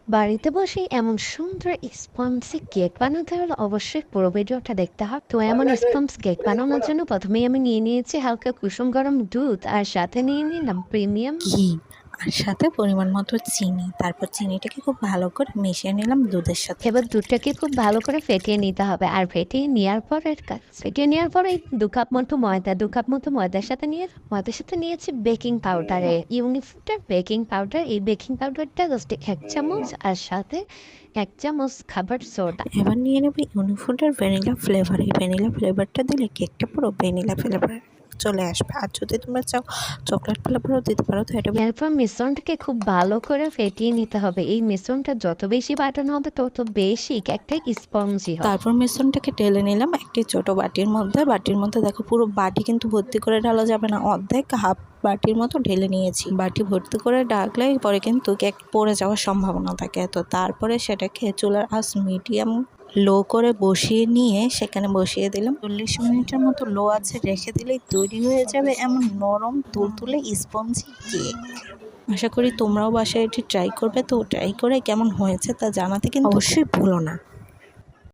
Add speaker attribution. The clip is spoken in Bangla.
Speaker 1: বাড়িতে বসে এমন সুন্দর স্পঞ্জি কেক বানাতে হলে অবশ্যই পুরো ভিডিওটা দেখতে হবে। তো এমন স্পঞ্জ কেক বানানোর জন্য প্রথমেই আমি নিয়ে নিয়েছি হালকা কুসুম গরম দুধ, আর সাথে নিয়ে নিলাম প্রিমিয়াম
Speaker 2: ঘি, আর সাথে পরিমাণ মতো চিনি। তারপর চিনিটাকে খুব ভালো করে মিশিয়ে নিলাম দুধের সাথে।
Speaker 1: এবার দুধটাকে খুব ভালো করে ফেটিয়ে নিতে হবে। আর ফেটিয়ে নেওয়ার পরে ফেটিয়ে নেওয়ার পরে 2 কাপ মতো ময়দা, 2 কাপ মতো ময়দার সাথে নিয়েছি বেকিং পাউডার, ইউনিফুডের বেকিং পাউডার। এই বেকিং পাউডারটা জাস্ট 1 চামচ, আর সাথে 1 চামচ খাবার সোডা।
Speaker 2: এবার নিয়ে নেব ইউনিফুডের ভ্যানিলা ফ্লেভার। এই ভ্যানিলা ফ্লেভারটা দিলে কেকটা পুরো ভ্যানিলা ফ্লেভার চলে আসবে। আর যদি তোমরা চাও চকলেট ফ্লেভারও দিতে পারো, তো এটা
Speaker 1: এরপর মিশ্রণটাকে খুব ভালো করে ফেটিয়ে নিতে হবে। এই মিশ্রণটা যত বেশি বাটানো হবে তত বেশি কেকটা স্পঞ্জি হবে।
Speaker 2: তারপর মিশ্রণটাকে ঢেলে নিলাম একটি ছোট বাটির মধ্যে। বাটির মধ্যে দেখো, পুরো বাটি কিন্তু ভর্তি করে ঢালা যাবে না, অর্ধেক হাফ বাটির মতো ঢেলে নিয়েছি। বাটি ভর্তি করে ঢাকলে পরে কিন্তু কেক পড়ে যাওয়ার সম্ভাবনা থাকে। তো তারপরে সেটাকে চুলার আঁচ মিডিয়াম লো করে বসিয়ে নিয়ে সেখানে বসিয়ে দিলাম। 40 মিনিটের মতো লো আছে রেখে দিলেই তৈরি হয়ে যাবে এমন নরম তুলতুলে স্পঞ্জি কেক। আশা করি তোমরাও বাসায় এটি ট্রাই করবে। তো ট্রাই করে কেমন হয়েছে তা জানাতে কিন্তু অবশ্যই ভুলো না।